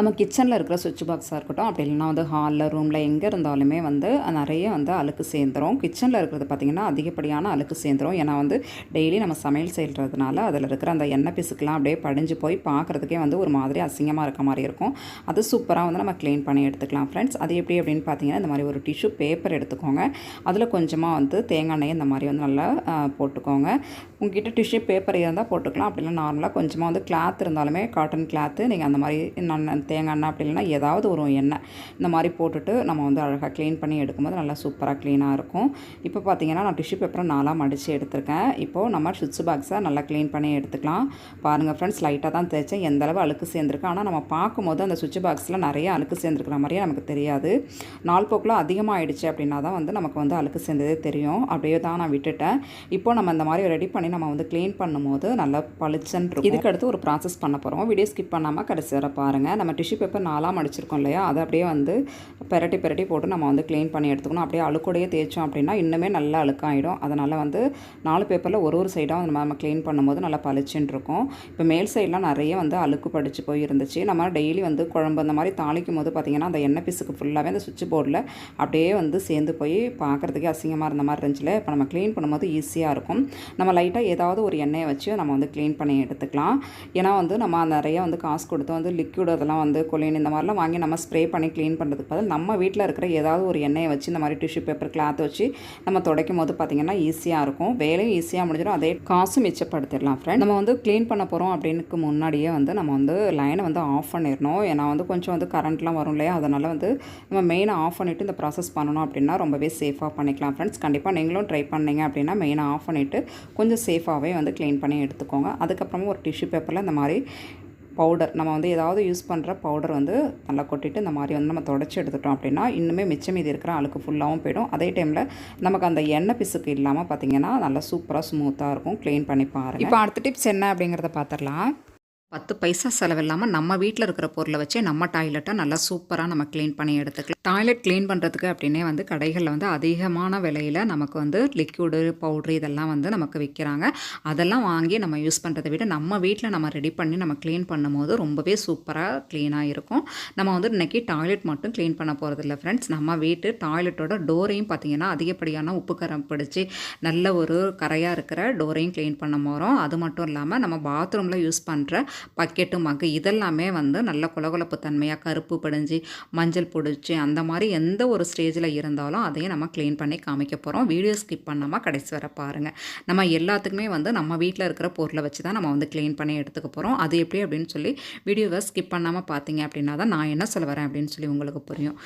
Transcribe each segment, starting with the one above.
நம்ம கிச்சனில் இருக்கிற சுவிட்ச் பாக்ஸாக இருக்கட்டும், அப்படி இல்லைனா வந்து ஹாலில், ரூமில் எங்கே இருந்தாலுமே வந்து நிறைய வந்து அழுக்கு சேர்ந்துரும். கிச்சனில் இருக்கிறது பார்த்திங்கன்னா அதிகப்படியான அழுக்கு சேர்ந்துரும். ஏன்னா வந்து டெய்லி நம்ம சமையல் செய்கிறதுனால அதில் இருக்கிற அந்த எண்ணெய் பிசுக்கெலாம் அப்படியே படிஞ்சு போய் பார்க்குறதுக்கே வந்து ஒரு மாதிரி அசிங்கமாக இருக்க மாதிரி இருக்கும். அது சூப்பராக வந்து நம்ம க்ளீன் பண்ணி எடுத்துக்கலாம் ஃப்ரெண்ட்ஸ். அது எப்படி அப்படின்னு பார்த்தீங்கன்னா, இந்த மாதிரி ஒரு டிஷ்யூ பேப்பர் எடுத்துக்கோங்க. அதில் கொஞ்சமாக வந்து தேங்காய் எண்ணெய் இந்த மாதிரி வந்து நல்லா போட்டுக்கோங்க. உங்ககிட்ட டிஷ்யூ பேப்பர் இருந்தால் போட்டுக்கலாம். அப்படி இல்லை நார்மலாக கொஞ்சமாக வந்து கிளாத் இருந்தாலுமே காட்டன் கிளாத்து நீங்கள் அந்த மாதிரி தேங்காய் எண்ணெய் அப்படி இல்லைனா ஏதாவது ஒரு எண்ணெய் இந்த மாதிரி போட்டுட்டு நம்ம வந்து அழகாக க்ளீன் பண்ணி எடுக்கும்போது நல்லா சூப்பராக க்ளீனாக இருக்கும். இப்போ பார்த்தீங்கன்னா நான் டிஷ்யூ பேப்பரை 4ஆக மடித்து எடுத்திருக்கேன். இப்போது நம்ம சுவிட்ச் பாக்ஸை நல்லா க்ளீன் பண்ணி எடுத்துக்கலாம். பாருங்கள் ஃப்ரெண்ட்ஸ், லைட்டாக தான் தேய்ச்சேன். எந்தளவு அழுக்கு சேர்ந்துருக்கு. ஆனால் நம்ம பார்க்கும்போது அந்த சுவிட்ச் பாக்ஸில் நிறைய அழுக்கு சேர்ந்துருக்கிற மாதிரியே நமக்கு தெரியாது. நாள் போக்கில் அதிகமாக ஆகிடுச்சு அப்படின்னா தான் வந்து நமக்கு வந்து அழுக்கு சேர்ந்ததே தெரியும். அப்படியே தான் நான் விட்டுட்டேன். இப்போ நம்ம இந்த மாதிரி ரெடி பண்ணி நம்ம வந்து க்ளீன் பண்ணும்போது நல்லா பளிச்சன்னு இருக்கும். இதுக்கு அடுத்து ஒரு ப்ராசஸ் பண்ண போகிறோம். வீடியோ ஸ்கிப் பண்ணாமல் கடைசி வரை பாருங்கள். நம்ம டிஷ்யூ பேப்பர் 4ஆக மடிச்சிருக்கோம் இல்லையா, அதை அப்படியே வந்து பெரட்டி போட்டு நம்ம வந்து க்ளீன் பண்ணி எடுத்துக்கணும். அப்படியே அழுக்கூடையே தேய்ச்சோம் அப்படின்னா இன்னுமே நல்லா அழுக்காயிடும். அதனால் வந்து 4 பேப்பரில் ஒரு சைடாக நம்ம க்ளீன் பண்ணும்போது நல்லா பளிச்சுன்னு இருக்கும். இப்போ மேல் சைடெலாம் நிறைய வந்து அழுக்கு படித்து போய் இருந்துச்சு. நம்ம டெய்லி வந்து குழம்பு அந்த மாதிரி தாளிக்கும் போது பார்த்திங்கன்னா அந்த எண்ணெய் பிசுக்கு ஃபுல்லாகவே அந்த சுவிட்ச் போர்டில் அப்படியே வந்து சேர்ந்து போய் பார்க்குறதுக்கே அசிங்கமாக இருந்த மாதிரி இருந்துச்சுல. இப்போ நம்ம க்ளீன் பண்ணும்போது ஈஸியாக இருக்கும். நம்ம லைட்டாக ஏதாவது ஒரு எண்ணெயை வச்சு நம்ம வந்து க்ளீன் பண்ணி எடுத்துக்கலாம். ஏன்னா வந்து நம்ம நிறைய வந்து காசு கொடுத்து வந்து லிக்விட் அதெல்லாம் வந்து கொலின் இந்த மாதிரிலாம் வாங்கி நம்ம ஸ்ப்ரே பண்ணி க்ளீன் பண்ணுறதுக்கு பதில் நம்ம வீட்டில் இருக்கிற ஏதாவது ஒரு எண்ணெயை வச்சு இந்த மாதிரி டிஷ்யூ பேப்பர் கிளாத் வச்சு நம்ம துடைக்கும் போது பார்த்திங்கன்னா ஈஸியாக இருக்கும். வேலையும் ஈஸியாக முடிஞ்சிடும். அதே காசும் மிச்சப்படுத்திடலாம் ஃப்ரெண்ட். நம்ம வந்து க்ளீன் பண்ண போகிறோம் அப்படின்னுக்கு முன்னாடியே வந்து நம்ம வந்து லைனை வந்து ஆஃப் பண்ணிடணும். ஏன்னா வந்து கொஞ்சம் வந்து கரண்ட்லாம் வரும் இல்லையா, அதனால் வந்து நம்ம மெயினை ஆஃப் பண்ணிவிட்டு இந்த ப்ராசஸ் பண்ணணும் அப்படின்னா ரொம்பவே சேஃபாக பண்ணிக்கலாம் ஃப்ரெண்ட்ஸ். கண்டிப்பாக நீங்களும் ட்ரை பண்ணிங்க அப்படின்னா மெயினை ஆஃப் பண்ணிவிட்டு கொஞ்சம் சேஃபாகவே வந்து க்ளீன் பண்ணி எடுத்துக்கோங்க. அதுக்கப்புறமா ஒரு டிஷ்யூ பேப்பரில் இந்த மாதிரி பவுடர் நம்ம வந்து ஏதாவது யூஸ் பண்ணுற பவுடர் வந்து நல்லா கொட்டிட்டு இந்த மாதிரி வந்து நம்ம தொடச்சி எடுத்துட்டோம் அப்படின்னா இன்னுமே மிச்சம் மீதி இருக்கிற அழுக்கு ஃபுல்லாகவும் போயிடும். அதே டைமில் நமக்கு அந்த எண்ணெய் பிசுக்கு இல்லாமல் பார்த்திங்கன்னா நல்லா சூப்பராக ஸ்மூத்தாக இருக்கும். க்ளீன் பண்ணி பாருங்கள். இப்போ அடுத்த டிப்ஸ் என்ன அப்படிங்கிறத பார்த்துடலாம். 10 பைசா செலவில்லாமல் நம்ம வீட்டில் இருக்கிற பொருளை வச்சு நம்ம டாய்லெட்டை நல்லா சூப்பராக நம்ம க்ளீன் பண்ணி எடுத்துக்கலாம். டாய்லெட் க்ளீன் பண்ணுறதுக்கு அப்படின்னே வந்து கடைகளில் வந்து அதிகமான விலையில் நமக்கு வந்து லிக்விடு பவுட்ரு இதெல்லாம் வந்து நமக்கு விற்கிறாங்க. அதெல்லாம் வாங்கி நம்ம யூஸ் பண்ணுறதை விட நம்ம வீட்டில் நம்ம ரெடி பண்ணி நம்ம க்ளீன் பண்ணும்போது ரொம்பவே சூப்பராக க்ளீனாக இருக்கும். நம்ம வந்து இன்றைக்கி டாய்லெட் மட்டும் க்ளீன் பண்ண போகிறதில்ல ஃப்ரெண்ட்ஸ். நம்ம வீட்டு டாய்லெட்டோட டோரையும் பார்த்திங்கன்னா அதிகப்படியான உப்பு கரம் பிடிச்சி நல்ல ஒரு கரையாக இருக்கிற டோரையும் க்ளீன் பண்ண போகிறோம். அது மட்டும் இல்லாமல் நம்ம பாத்ரூமில் யூஸ் பண்ணுற பக்கெட்டு மக்கு இதெல்லாமே வந்து நல்ல கொலகொலப்பு தன்மையாக கருப்பு படிஞ்சு மஞ்சள் பிடிச்சி அந்த மாதிரி எந்த ஒரு ஸ்டேஜில் இருந்தாலும் அதையும் நம்ம க்ளீன் பண்ணி காமிக்க போகிறோம். வீடியோ ஸ்கிப் பண்ணாமல் கடைசி வர பாருங்கள். நம்ம எல்லாத்துக்குமே வந்து நம்ம வீட்டில் இருக்கிற பொருளை வச்சு தான் நம்ம வந்து க்ளீன் பண்ணி எடுத்துக்க போகிறோம். அது எப்படி அப்படின்னு சொல்லி வீடியோவை ஸ்கிப் பண்ணாமல் பார்த்தீங்க அப்படின்னா தான் நான் என்ன சொல்ல வரேன் அப்படின்னு சொல்லி உங்களுக்கு புரியும்.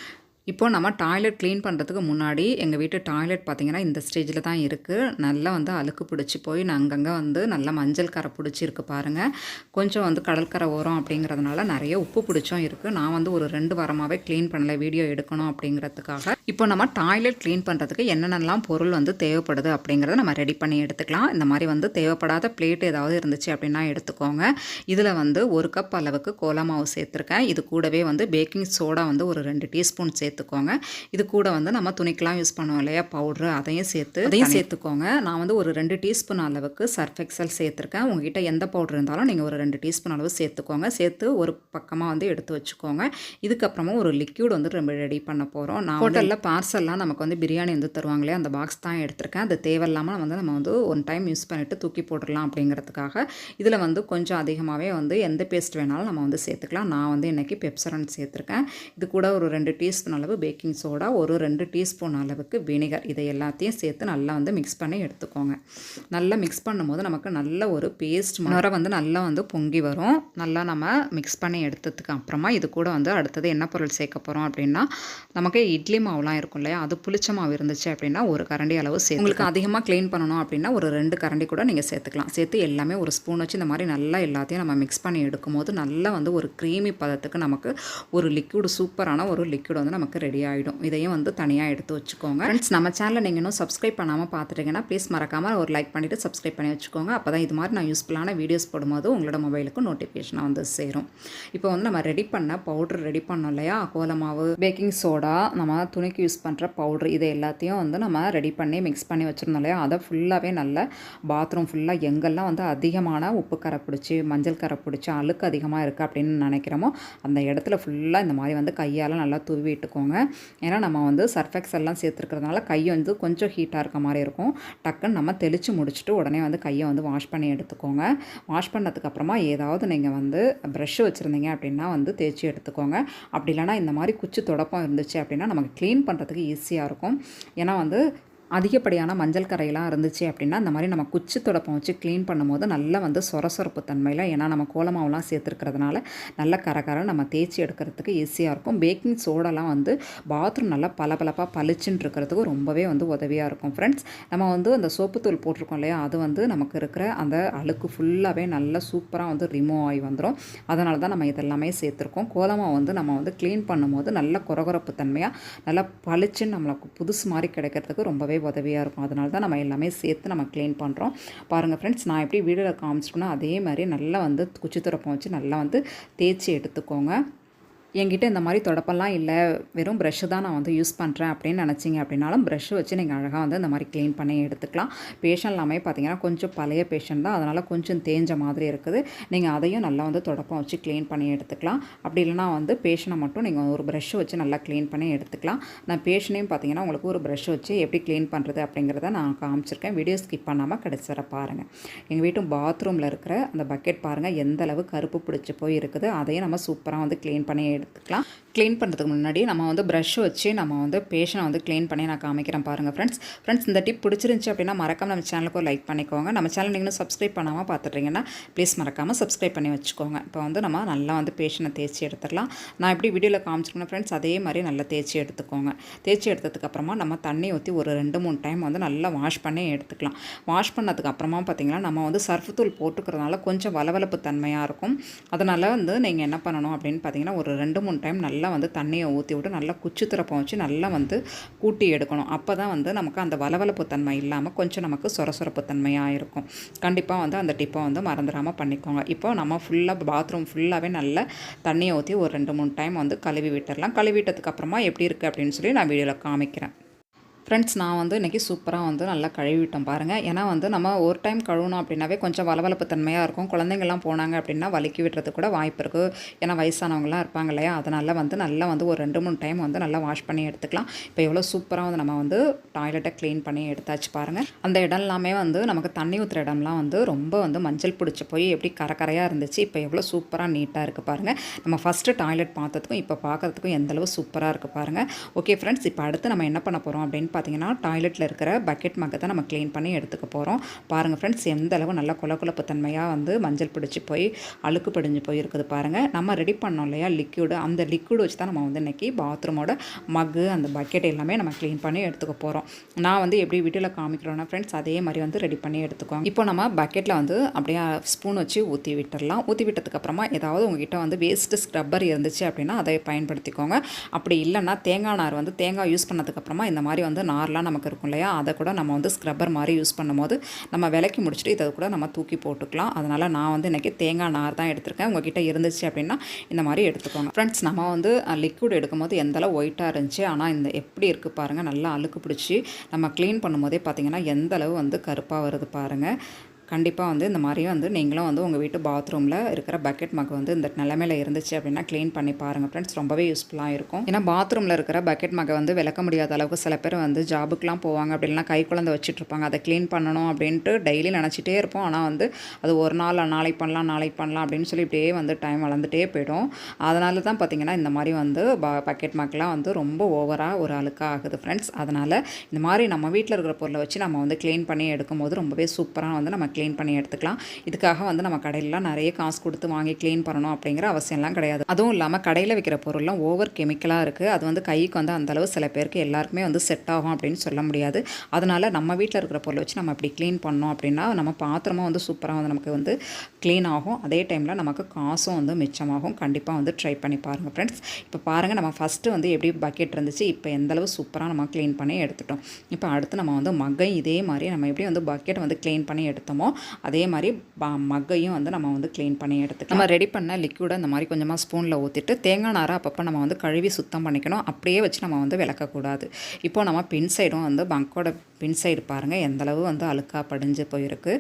இப்போ நம்ம டாய்லெட் க்ளீன் பண்ணுறதுக்கு முன்னாடி எங்கள் வீட்டு டாய்லெட் பார்த்திங்கன்னா இந்த ஸ்டேஜில் தான் இருக்குது. நல்லா வந்து அழுக்கு பிடிச்சி போய் அங்கங்கே வந்து நல்லா மஞ்சள் கரை பிடிச்சிருக்கு பாருங்கள். கொஞ்சம் வந்து கடற்கரை ஓரம் அப்படிங்கிறதுனால நிறைய உப்பு பிடிச்சும் இருக்குது. நான் வந்து ஒரு 2 வாரமாகவே க்ளீன் பண்ணலை, வீடியோ எடுக்கணும் அப்படிங்கிறதுக்காக. இப்போ நம்ம டாய்லெட் க்ளீன் பண்ணுறதுக்கு என்னென்னலாம் பொருள் வந்து தேவைப்படுது அப்படிங்கிறத நம்ம ரெடி பண்ணி எடுத்துக்கலாம். இந்த மாதிரி வந்து தேவைப்படாத பிளேட் ஏதாவது இருந்துச்சு அப்படின்னா எடுத்துக்கோங்க. இதில் வந்து 1 கப் அளவுக்கு கோலா மாவு சேர்த்துருக்கேன். இது கூடவே வந்து பேக்கிங் சோடா வந்து ஒரு 2 டீஸ்பூன் சேர்த்துக்கோங்க. இது கூட வந்து நம்ம துணிக்கெலாம் யூஸ் பண்ணுவோம் இல்லையா பவுட்ரு, அதையும் சேர்த்துக்கோங்க. நான் வந்து ஒரு 2 டீஸ்பூன் அளவுக்கு சர்ஃப் எக்ஸல் சேர்த்துருக்கேன். உங்ககிட்ட எந்த பவுட்ரு இருந்தாலும் நீங்கள் ஒரு 2 டீஸ்பூன் அளவு சேர்த்துக்கோங்க. சேர்த்து ஒரு பக்கமாக வந்து எடுத்து வச்சுக்கோங்க. இதுக்கப்புறமா ஒரு லிக்யூட் வந்து ரொம்ப ரெடி பண்ண போகிறோம். நான் ஹோட்டலில் பார்சல்லாம் நமக்கு வந்து பிரியாணி வந்து தருவாங்களே அந்த பாக்ஸ் தான் எடுத்திருக்கேன். அது தேவையில்லாமல் வந்து நம்ம வந்து 1 டைம் யூஸ் பண்ணிவிட்டு தூக்கி போட்டுடலாம் அப்படிங்கிறதுக்காக இதில் வந்து கொஞ்சம் அதிகமாகவே வந்து எந்த பேஸ்ட் வேணாலும் நம்ம வந்து சேர்த்துக்கலாம். நான் வந்து இன்றைக்கி பெப்சரன் சேர்த்துருக்கேன். இது கூட ஒரு 2 டீஸ்பூன் அளவு பேக்கிங் சோடா, ஒரு 2 டீஸ்பூன் அளவுக்கு வினிகர், இதை எல்லாத்தையும் சேர்த்து நல்லா வந்து மிக்ஸ் பண்ணி எடுத்துக்கோங்க. நல்லா மிக்ஸ் பண்ணும்போது நமக்கு நல்ல ஒரு பேஸ்ட் முறை வந்து நல்லா வந்து பொங்கி வரும். நல்லா நம்ம மிக்ஸ் பண்ணி எடுத்ததுக்கு அப்புறமா இது கூட வந்து அடுத்தது என்ன பொருள் சேர்க்க போகிறோம் அப்படின்னா, நமக்கு இட்லி மாவுலாம் இருக்கும் இல்லையா, அது புளிச்ச மாவு இருந்துச்சு அப்படின்னா ஒரு கரண்டி அளவு சேர்த்து, உங்களுக்கு அதிகமாக க்ளீன் பண்ணணும் அப்படின்னா ஒரு 2 கரண்டி கூட நீங்கள் சேர்த்துக்கலாம். சேர்த்து எல்லாமே ஒரு ஸ்பூன் வச்சு இந்த மாதிரி நல்லா எல்லாத்தையும் நம்ம மிக்ஸ் பண்ணி எடுக்கும்போது நல்லா வந்து ஒரு க்ரீமி பதத்துக்கு நமக்கு ஒரு லிக்விட் சூப்பரான ஒரு லிக்விட் வந்து நமக்கு நமக்கு ரெடி ஆகிடும். இதையும் வந்து தனியாக எடுத்து வச்சுக்கோங்க. ஃப்ரெண்ட்ஸ், நம்ம சேனலை நீங்கள் இன்னும் சப்ஸ்கிரைப் பண்ணாமல் பார்த்துட்டீங்கன்னா ப்ளீஸ் மறக்காமல் ஒரு லைக் பண்ணிவிட்டு சப்ஸ்கிரைப் பண்ணி வச்சுக்கோங்க. அப்போ தான் இது மாதிரி நான் யூஸ்ஃபுல்லான வீடியோஸ் போடும்போது உங்களோட மொபைலுக்கு நோட்டிஃபிகேஷனாக வந்து சேரும். இப்போ வந்து நம்ம ரெடி பண்ண பவுடர் ரெடி பண்ணோம் இல்லையா, கோலமாவு, பேக்கிங் சோடா, நம்ம துணிக்கு யூஸ் பண்ணுற பவுட்ரு, இதை எல்லாத்தையும் வந்து நம்ம ரெடி பண்ணி மிக்ஸ் பண்ணி வச்சுருந்தோம் இல்லையா, அதை ஃபுல்லாகவே நல்ல பாத்ரூம் ஃபுல்லாக எங்கெல்லாம் வந்து அதிகமான உப்பு கரை பிடிச்சி மஞ்சள் கரை பிடிச்சி அழுக்கு அதிகமாக இருக்குது அப்படின்னு நினைக்கிறோமோ அந்த இடத்துல ஃபுல்லாக இந்த மாதிரி வந்து கையால் நல்லா தூவி விட்டுக்கோங்க. ஏன்னா நம்ம வந்து சர்ஃபெக்ஸ் எல்லாம் சேர்த்துருக்கிறதுனால கை வந்து கொஞ்சம் ஹீட்டாக இருக்க மாதிரி இருக்கும். டக்குன்னு நம்ம தெளித்து முடிச்சுட்டு உடனே வந்து கையை வந்து வாஷ் பண்ணி எடுத்துக்கோங்க. வாஷ் பண்ணதுக்கப்புறமா ஏதாவது நீங்கள் வந்து ப்ரஷ் வச்சுருந்தீங்க அப்படின்னா வந்து தேய்ச்சி எடுத்துக்கோங்க. அப்படி இல்லைனா இந்த மாதிரி குச்சி தொடப்பம் இருந்துச்சு அப்படின்னா நமக்கு க்ளீன் பண்ணுறதுக்கு ஈஸியாக இருக்கும். ஏன்னா வந்து அதிகப்படியான மஞ்சள் கரையெல்லாம் இருந்துச்சு அப்படின்னா இந்த மாதிரி நம்ம குச்சி தொடப்பம் வச்சு க்ளீன் பண்ணும்போது நல்லா வந்து சொரசொரப்பு தன்மையில், ஏன்னா நம்ம கோலமாவெலாம் சேர்த்துருக்கிறதுனால நல்ல கரை நம்ம தேய்ச்சி எடுக்கிறதுக்கு ஈஸியாக இருக்கும். பேக்கிங் சோடாலாம் வந்து பாத்ரூம் நல்லா பளபளப்பாக பளிச்சுன்னு இருக்கிறதுக்கு ரொம்பவே வந்து உதவியாக இருக்கும். ஃப்ரெண்ட்ஸ், நம்ம வந்து அந்த சோப்புத்தூள் போட்டிருக்கோம் இல்லையா, அது வந்து நமக்கு இருக்கிற அந்த அழுக்கு ஃபுல்லாகவே நல்லா சூப்பராக வந்து ரிமூவ் ஆகி வந்துடும். அதனால தான் நம்ம இதெல்லாமே சேர்த்துருக்கோம். கோலமாவு வந்து நம்ம வந்து க்ளீன் பண்ணும்போது நல்ல கொரகொரப்பு தன்மையாக நல்லா பளிச்சுன்னு நம்மளுக்கு புதுசு மாதிரி கிடைக்கிறதுக்கு ரொம்பவே உதவியாக இருக்கும். அதனால தான் நம்ம எல்லாமே சேர்த்து நம்ம க்ளீன் பண்ணுறோம். பாருங்கள் ஃப்ரெண்ட்ஸ், நான் எப்படி வீடியோவில் காமிச்சிருக்கேனோ அதே மாதிரி நல்லா வந்து குச்சி துரப்பம் வச்சு நல்லா வந்து தேய்ச்சி எடுத்துக்கோங்க. என்கிட்ட இந்த மாதிரி தொடப்பெல்லாம் இல்லை, வெறும் ப்ரஷ்ஷு தான் நான் வந்து யூஸ் பண்ணுறேன் அப்படின்னு நினச்சிங்க அப்படின்னாலும் ப்ரஷ்ஷு வச்சு நீங்கள் அழகாக வந்து இந்த மாதிரி க்ளீன் பண்ணி எடுத்துக்கலாம். பேஷண்ட் எல்லாமே பார்த்தீங்கன்னா கொஞ்சம் பழைய பேஷண்ட் தான், அதனால் கொஞ்சம் தேஞ்ச மாதிரி இருக்குது. நீங்கள் அதையும் நல்லா வந்து தொடப்பம் வச்சு க்ளீன் பண்ணி எடுத்துக்கலாம். அப்படி இல்லைனா வந்து பேஷண்ட்டை மட்டும் நீங்கள் ஒரு ப்ரஷ்ஷு வச்சு நல்லா க்ளீன் பண்ணி எடுத்துக்கலாம். நான் பேஷண்ட்டையும் பார்த்தீங்கன்னா உங்களுக்கு ஒரு ப்ரஷ் வச்சு எப்படி க்ளீன் பண்ணுறது அப்படிங்கிறத நான் காமிச்சிருக்கேன். வீடியோ ஸ்கிப் பண்ணாமல் கடைசி வரை பாருங்கள். எங்கள் வீட்டு பாத்ரூமில் இருக்கிற அந்த பக்கெட் பாருங்கள் எந்த அளவு கருப்பு பிடிச்சி போய் இருக்குது. அதையும் நம்ம சூப்பராக வந்து க்ளீன் பண்ணி எடுத்துக்கலாம். க்ளீன் பண்ணுறதுக்கு முன்னாடி நம்ம வந்து ப்ரஷ் வச்சு நம்ம வந்து பேஷனை வந்து க்ளீன் பண்ணி நான் காமிக்கிறேன் பாருங்கள் ஃப்ரெண்ட்ஸ். இந்த டிப் பிடிச்சிருந்துச்சி அப்படின்னா மறக்காமல் நம்ம சேனலுக்கு ஒரு லைக் பண்ணிக்கோங்க. நம்ம சேனல் நீங்களும் சப்ஸ்கிரைப் பண்ணாமல் பார்த்துட்றீங்கன்னா ப்ளீஸ் மறக்காமல் சப்ஸ்கிரைப் பண்ணி வச்சுக்கோங்க. இப்போ வந்து நம்ம நல்லா வந்து பேஷனை தேய்ச்சி எடுத்துடலாம். நான் எப்படி வீடியோவில் காமிச்சிருக்கேன் ஃப்ரெண்ட்ஸ், அதே மாதிரி நல்லா தேய்ச்சி எடுத்துக்கோங்க. தேய்ச்சி எடுத்ததுக்கப்புறமா நம்ம தண்ணி ஊற்றி ஒரு 2-3 டைம் வந்து நல்லா வாஷ் பண்ணி எடுத்துக்கலாம். வாஷ் பண்ணதுக்கப்புறமா பார்த்திங்கன்னா நம்ம வந்து சர்ஃபுத்தூள் போட்டுக்கிறதுனால கொஞ்சம் வளவளப்பு தன்மையாக இருக்கும். அதனால் வந்து நீங்கள் என்ன பண்ணணும் அப்படின்னு பார்த்தீங்கன்னா ஒரு 2-3 டைம் நல்லா வந்து தண்ணியை ஊற்றி விட்டு நல்லா குச்சி திறப்பம் வச்சு நல்லா வந்து கூட்டி எடுக்கணும். அப்போ தான் வந்து நமக்கு அந்த வளவளப்பு தன்மை இல்லாமல் கொஞ்சம் நமக்கு சொரசொரப்பு தன்மையாக இருக்கும். கண்டிப்பாக வந்து அந்த டிப்பை வந்து மறந்துடாமல் பண்ணிக்கோங்க. இப்போ நம்ம ஃபுல்லாக பாத்ரூம் ஃபுல்லாகவே நல்லா தண்ணியை ஊற்றி ஒரு 2-3 டைம் வந்து கழுவி விட்டுடலாம். கழுவிட்டதுக்கப்புறமா எப்படி இருக்குது அப்படின்னு சொல்லி நான் வீடியோவில் காமிக்கிறேன். ஃப்ரெண்ட்ஸ், நான் வந்து இன்றைக்கி சூப்பராக வந்து நல்லா கழுவிட்டோம் பாருங்கள். ஏன்னா வந்து நம்ம ஒரு டைம் கழுவணும் அப்படின்னாவே கொஞ்சம் வளவளப்பு தன்மையாக இருக்கும். குழந்தைங்கள்லாம் போனாங்க அப்படின்னா வலிக்கி விடுறதுக்கு கூட வாய்ப்பு இருக்குது. ஏன்னா வயசானவங்களாம் இருப்பாங்க இல்லையா, அதனால் வந்து நல்லா வந்து ஒரு 2-3 டைம் வந்து நல்லா வாஷ் பண்ணி எடுத்துக்கலாம். இப்போ எவ்வளோ சூப்பராக வந்து நம்ம வந்து டாய்லெட்டை க்ளீன் பண்ணி எடுத்தாச்சு பாருங்கள். அந்த இடம் எல்லாமே வந்து நமக்கு தண்ணி ஊற்றுற இடம்லாம் வந்து ரொம்ப வந்து மஞ்சள் பிடிச்சி போய் எப்படி கரையாக இருந்துச்சு. இப்போ எவ்வளோ சூப்பராக நீட்டாக இருக்குது பாருங்கள். நம்ம ஃபஸ்ட்டு டாய்லெட் பார்த்ததுக்கும் இப்போ பார்க்குறதுக்கும் எந்தளவு சூப்பராக இருக்குது பாருங்கள். ஓகே ஃப்ரெண்ட்ஸ், இப்போ அடுத்து நம்ம என்ன பண்ண போகிறோம் அப்படின்னு பார்த்தீங்கன்னா டாய்லெட்டில் இருக்கிற பக்கெட் மக்கை தான் நம்ம க்ளீன் பண்ணி எடுத்துக்க போகிறோம். பாருங்கள் ஃப்ரெண்ட்ஸ், எந்த அளவு நல்லா குளப்பு தன்மையாக வந்து மஞ்சள் பிடிச்சி போய் அழுக்கு படிஞ்சு போய் இருக்குது பாருங்கள். நம்ம ரெடி பண்ணோம் இல்லையா லிக்யூடு, அந்த லிக்யூடு வச்சு தான் நம்ம வந்து இன்றைக்கி பாத்ரூமோட மக்கு அந்த பக்கெட் எல்லாமே நம்ம க்ளீன் பண்ணி எடுத்துக்க போகிறோம். நான் வந்து எப்படி வீட்டில் காமிக்கிறோன்னா ஃப்ரெண்ட்ஸ் அதே மாதிரி வந்து ரெடி பண்ணி எடுத்துக்கோங்க. இப்போ நம்ம பக்கெட்டில் வந்து அப்படியே ஸ்பூன் வச்சு ஊற்றி விட்டுடலாம். ஊற்றி விட்டதுக்கப்புறமா ஏதாவது உங்ககிட்ட வந்து வேஸ்ட்டு ஸ்க்ரப்பர் இருந்துச்சு அப்படின்னா அதை பயன்படுத்திக்கோங்க. அப்படி இல்லைன்னா தேங்காய் நார் வந்து தேங்காய் யூஸ் பண்ணதுக்கப்புறமா இந்த மாதிரி வந்து நார்லாம் நமக்கு இருக்கும் இல்லையா, அதை கூட நம்ம வந்து ஸ்க்ரப்பர் மாதிரி யூஸ் பண்ணும்போது நம்ம விலைக்கு முடிச்சுட்டு இதை கூட நம்ம தூக்கி போட்டுக்கலாம். அதனால் நான் வந்து இன்றைக்கி தேங்காய் நார் தான் எடுத்திருக்கேன். உங்ககிட்ட இருந்துச்சு அப்படின்னா இந்த மாதிரி எடுத்துக்கோங்க. ஃப்ரெண்ட்ஸ், நம்ம வந்து லிக்விட் எடுக்கும்போது எந்தளவு ஒயிட்டாக இருந்துச்சு, ஆனால் இந்த எப்படி இருக்குது பாருங்கள், நல்லா அழுக்கு பிடிச்சி நம்ம க்ளீன் பண்ணும்போதே பார்த்திங்கன்னா எந்தளவு வந்து கருப்பாக வருது பாருங்கள். கண்டிப்பாக வந்து இந்த மாதிரி வந்து நீங்களும் வந்து உங்கள் வீட்டு பாத்ரூமில் இருக்கிற பக்கெட் மக் வந்து இந்த நிலமையில் இருந்துச்சு அப்படின்னா க்ளீன் பண்ணி பாருங்கள் ஃப்ரெண்ட்ஸ். ரொம்பவே யூஸ்ஃபுல்லாக இருக்கும். ஏன்னா பாத்ரூமில் இருக்கிற பக்கெட் மக்கை வந்து விளக்க முடியாத அளவுக்கு சில பேர் வந்து ஜாபுக்கெலாம் போவாங்க, அப்படின்னா கை குழந்தை வச்சுட்ருப்பாங்க. அதை க்ளீன் பண்ணணும் அப்படின்ட்டு டெய்லி நினச்சிட்டே இருப்போம். ஆனால் வந்து அது ஒரு நாள் நாளைக்கு பண்ணலாம் அப்படின்னு சொல்லி இப்படியே வந்து டைம் வளர்ந்துட்டே போய்டும். அதனால தான் பார்த்திங்கன்னா இந்த மாதிரி வந்து பக்கெட் மக்கெலாம் வந்து ரொம்ப ஓவராக ஒரு அழுக்காக ஆகுது ஃப்ரெண்ட்ஸ். அதனால் இந்த மாதிரி நம்ம வீட்டில் இருக்கிற பொருளை வச்சு நம்ம வந்து க்ளீன் பண்ணி எடுக்கும்போது ரொம்பவே சூப்பராக வந்து நம்ம க்ளீன் பண்ணி எடுத்துக்கலாம். இதுக்காக வந்து நம்ம கடையிலலாம் நிறைய காசு கொடுத்து வாங்கி க்ளீன் பண்ணணும் அப்படிங்கிற அவசியம்லாம் கிடையாது. அதுவும் இல்லாமல் கடையில் விற்கிற பொருள்லாம் ஓவர் கெமிக்கலாக இருக்குது. அது வந்து கைக்கு வந்து அந்தளவு சில பேருக்கு எல்லாருக்குமே வந்து செட் ஆகும் அப்படின்னு சொல்ல முடியாது. அதனால் நம்ம வீட்டில் இருக்கிற பொருளை வச்சு நம்ம இப்படி க்ளீன் பண்ணோம் அப்படின்னா நம்ம பாத்திரமும் வந்து சூப்பராக வந்து நமக்கு வந்து க்ளீன் ஆகும். அதே டைமில் நமக்கு காசும் வந்து மிச்சமாகும். கண்டிப்பாக வந்து ட்ரை பண்ணி பாருங்கள் ஃப்ரெண்ட்ஸ். இப்போ பாருங்கள், நம்ம ஃபஸ்ட்டு வந்து எப்படி பக்கெட் இருந்துச்சு, இப்போ எந்தளவு சூப்பராக நம்ம க்ளீன் பண்ணி எடுத்துட்டோம். இப்போ அடுத்து நம்ம வந்து மக்கையும் இதே மாதிரி நம்ம எப்படி வந்து பக்கெட் வந்து க்ளீன் பண்ணி எடுத்தோமோ அதே மாதிரி மக்கையும் வந்து நம்ம வந்து க்ளீன் பண்ணி எடுத்துக்கலாம். நம்ம ரெடி பண்ண லிக்விடை இந்த மாதிரி கொஞ்சமாக ஸ்பூனில் ஊற்றிட்டு தேங்காய் நாரை அப்பப்போ நம்ம வந்து கழுவி சுத்தம் பண்ணிக்கணும். அப்படியே வச்சு நம்ம வந்து விளக்கக்கூடாது. இப்போது நம்ம பின் சைடும் வந்து பங்கோட பின் சைடு பாருங்கள் எந்தளவு வந்து அழுக்காக படிஞ்சு போயிருக்கு.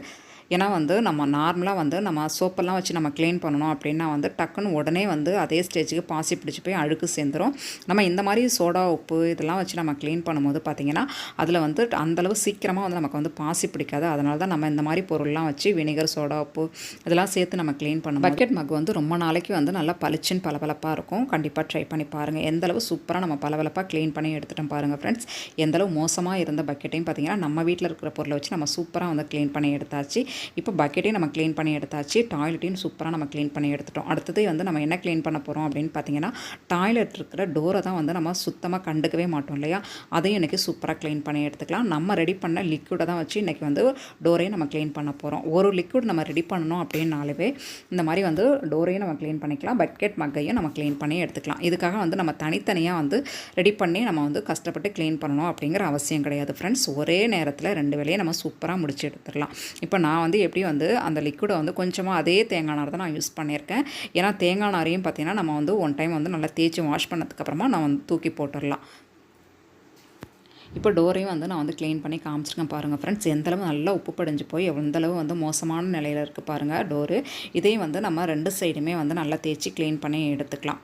ஏன்னா வந்து நம்ம நார்மலாக வந்து நம்ம சோப்பெல்லாம் வச்சு நம்ம க்ளீன் பண்ணணும் அப்படின்னா வந்து டக்குன்னு உடனே வந்து அதே ஸ்டேஜுக்கு பாசி பிடிச்சி போய் அழுக்கு சேர்ந்துடும். நம்ம இந்த மாதிரி சோடா உப்பு இதெல்லாம் வச்சு நம்ம க்ளீன் பண்ணும்போது பார்த்திங்கன்னா அதில் வந்து அந்தளவு சீக்கிரமாக வந்து நமக்கு வந்து பாசி பிடிக்காது. அதனால தான் நம்ம இந்த மாதிரி பொருள்லாம் வச்சு வினிகர், சோடா உப்பு இதெல்லாம் சேர்த்து நம்ம க்ளீன் பண்ணுவோம். பக்கெட் மக் வந்து ரொம்ப நாளைக்கு வந்து நல்லா பளிச்சுன்னு பளபளப்பாக இருக்கும். கண்டிப்பாக ட்ரை பண்ணி பாருங்கள். எந்தளவு சூப்பராக நம்ம பளபளப்பாக க்ளீன் பண்ணி எடுத்துகிட்டோம் பாருங்கள் ஃப்ரெண்ட்ஸ். எந்தளவு மோசமாக இருந்த பக்கெட்டையும் பார்த்திங்கன்னா நம்ம வீட்டில் இருக்கிற பொருளை வச்சு நம்ம சூப்பராக வந்து க்ளீன் பண்ணி எடுத்தாச்சு. இப்போ பக்கெட்டையும் நம்ம க்ளீன் பண்ணி எடுத்தாச்சு. டாய்லெட்டையும் சூப்பராக நம்ம க்ளீன் பண்ணி எடுத்துட்டோம். அடுத்தது வந்து நம்ம என்ன க்ளீன் பண்ண போகிறோம் அப்படின்னு பார்த்தீங்கன்னா டாய்லெட் இருக்கிற டோரை தான் வந்து நம்ம சுத்தமாக கண்டுக்கவே மாட்டோம் இல்லையா, அதையும் இன்றைக்கி சூப்பராக க்ளீன் பண்ணி எடுத்துக்கலாம். நம்ம ரெடி பண்ண லிக்விடை தான் வச்சு இன்றைக்கி வந்து டோரையும் நம்ம க்ளீன் பண்ண போகிறோம். ஒரு லிக்விட் நம்ம ரெடி பண்ணணும் அப்படின்னாலே இந்த மாதிரி வந்து டோரையும் நம்ம க்ளீன் பண்ணிக்கலாம், பக்கெட் மக்கையும் நம்ம க்ளீன் பண்ணி எடுத்துக்கலாம். இதுக்காக வந்து நம்ம தனித்தனியாக வந்து ரெடி பண்ணி நம்ம வந்து கஷ்டப்பட்டு க்ளீன் பண்ணணும் அப்படிங்கிற அவசியம் கிடையாது ஃப்ரெண்ட்ஸ். ஒரே நேரத்தில் 2 வேலையை நம்ம சூப்பராக முடிச்சு எடுத்துடலாம். இப்போ நான் வந்து எப்படி வந்து அந்த லிக்விடை வந்து கொஞ்சமாக அதே தேங்காய் நார் தான் நான் யூஸ் பண்ணியிருக்கேன். ஏன்னா தேங்காய் நாரையும் பார்த்திங்கன்னா நம்ம வந்து ஒன் டைம் வந்து நல்லா தேய்ச்சி வாஷ் பண்ணதுக்கப்புறமா நான் வந்து தூக்கி போட்டுடலாம். இப்போ டோரையும் வந்து நான் வந்து க்ளீன் பண்ணி காமிச்சிருக்கேன் பாருங்கள் ஃப்ரெண்ட்ஸ். எந்தளவு நல்லா உப்பு படிஞ்சு போய் எந்தளவு வந்து மோசமான நிலையில் இருக்குது பாருங்கள் டோரு. இதையும் வந்து நம்ம 2 சைடுமே வந்து நல்லா தேய்ச்சி க்ளீன் பண்ணி எடுத்துக்கலாம்.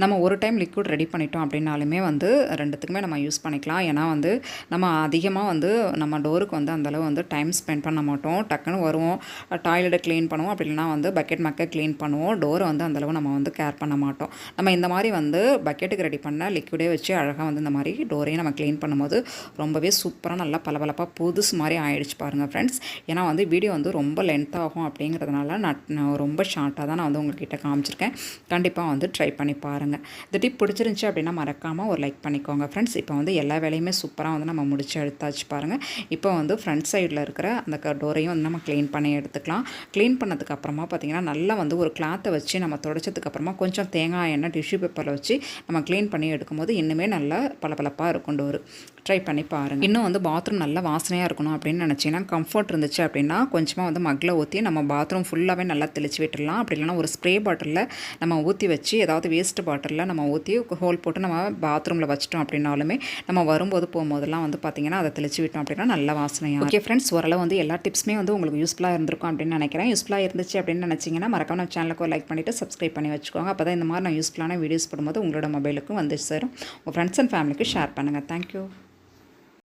நம்ம ஒரு டைம் லிக்விட் ரெடி பண்ணிட்டோம் அப்படின்னாலுமே வந்து 2த்துக்குமே நம்ம யூஸ் பண்ணிக்கலாம். ஏன்னா வந்து நம்ம அதிகமாக வந்து நம்ம டோருக்கு வந்து அந்தளவு வந்து டைம் ஸ்பெண்ட் பண்ண மாட்டோம். டக்குன்னு வருவோம், டாய்லெட்டை க்ளீன் பண்ணுவோம், அப்படின்னா வந்து பக்கெட் மக்கை க்ளீன் பண்ணுவோம். டோரை வந்து அந்தளவு நம்ம வந்து கேர் பண்ண மாட்டோம். நம்ம இந்த மாதிரி வந்து பக்கெட்டுக்கு ரெடி பண்ண லிக்விடே வச்சு அழகாக வந்து இந்த மாதிரி டோரையும் நம்ம க்ளீன் பண்ணும்போது ரொம்பவே சூப்பராக நல்லா பளபளப்பாக புதுசு மாதிரி ஆயிடுச்சு பாருங்கள் ஃப்ரெண்ட்ஸ். ஏன்னா வந்து வீடியோ வந்து ரொம்ப லென்த் ஆகும் அப்படிங்கிறதுனால நான் ரொம்ப ஷார்ட்டாக தான் நான் வந்து உங்கள்கிட்ட காமிச்சிருக்கேன். கண்டிப்பாக வந்து ட்ரை பண்ணி பாருங்கள். இந்த டிப் பிடிச்சிருந்துச்சி அப்படின்னா மறக்காமல் ஒரு லைக் பண்ணிக்கோங்க ஃப்ரெண்ட்ஸ். இப்போ வந்து எல்லா வேலையுமே சூப்பராக வந்து நம்ம முடிச்சு எடுத்தாச்சு பாருங்கள். இப்போ வந்து ஃப்ரண்ட் சைடில் இருக்கிற அந்த டோரையும் வந்து நம்ம க்ளீன் பண்ணி எடுத்துக்கலாம். க்ளீன் பண்ணதுக்கு அப்புறமா பார்த்திங்கன்னா நல்லா வந்து ஒரு கிளாத்தை வச்சு நம்ம துடைச்சதுக்கப்புறமா கொஞ்சம் தேங்காய் எண்ணெய் டிஷ்யூ பேப்பரில் வச்சு நம்ம க்ளீன் பண்ணி எடுக்கும்போது இன்னுமே நல்லா பளபளப்பாக இருக்கும் டோரு. ட்ரை பண்ணி பாருங்கள். இன்னும் வந்து பாத்ரூம் நல்லா வாசனையாக இருக்கணும் அப்படின்னு நினச்சிங்கன்னா கம்ஃபர்ட் இருந்துச்சு அப்படின்னா கொஞ்சமாக வந்து மக்கில் ஊற்றி நம்ம பாத்ரூம் ஃபுல்லாகவே நல்லா தெளிச்சு விட்டுடலாம். அப்படி இல்லைனா ஒரு ஸ்ப்ரே பாட்டிலில் நம்ம ஊற்றி வச்சு ஏதாவது வேஸ்ட் பாட்டிலில் நம்ம ஊற்றி ஹோல் போட்டு நம்ம பாத்ரூமில் வச்சிட்டோம் அப்படின்னாலுமே நம்ம வரும்போது போகும்போதெல்லாம் வந்து பார்த்திங்கன்னா அதை தெளிச்சு விட்டோம் அப்படின்னா நல்ல வாசனையாக. ஓகே ஃப்ரெண்ட்ஸ், ஓரளவு வந்து எல்லா டிப்ஸுமே வந்து உங்களுக்கு யூஸ்ஃபுல்லாக இருந்திருக்கும் அப்படின்னு நினைக்கிறேன். யூஸ்ஃபுல்லாக இருந்துச்சு அப்படின்னு நினச்சிங்கன்னா மறக்காம நம்ம சேனலுக்கு ஒரு லைக் பண்ணிவிட்டு சப்ஸ்கிரைப் பண்ணி வச்சுக்கோங்க. அப்போ தான் இந்த மாதிரி நான் யூஸ்ஃபுல்லான வீடியோஸ் போடும்போது உங்களோட மொபைலுக்கும் வந்து சேரும். உங்கள் ஃப்ரெண்ட்ஸ் அண்ட் ஃபேமிலிக்கு ஷேர் பண்ணுங்கள். தேங்க்யூ.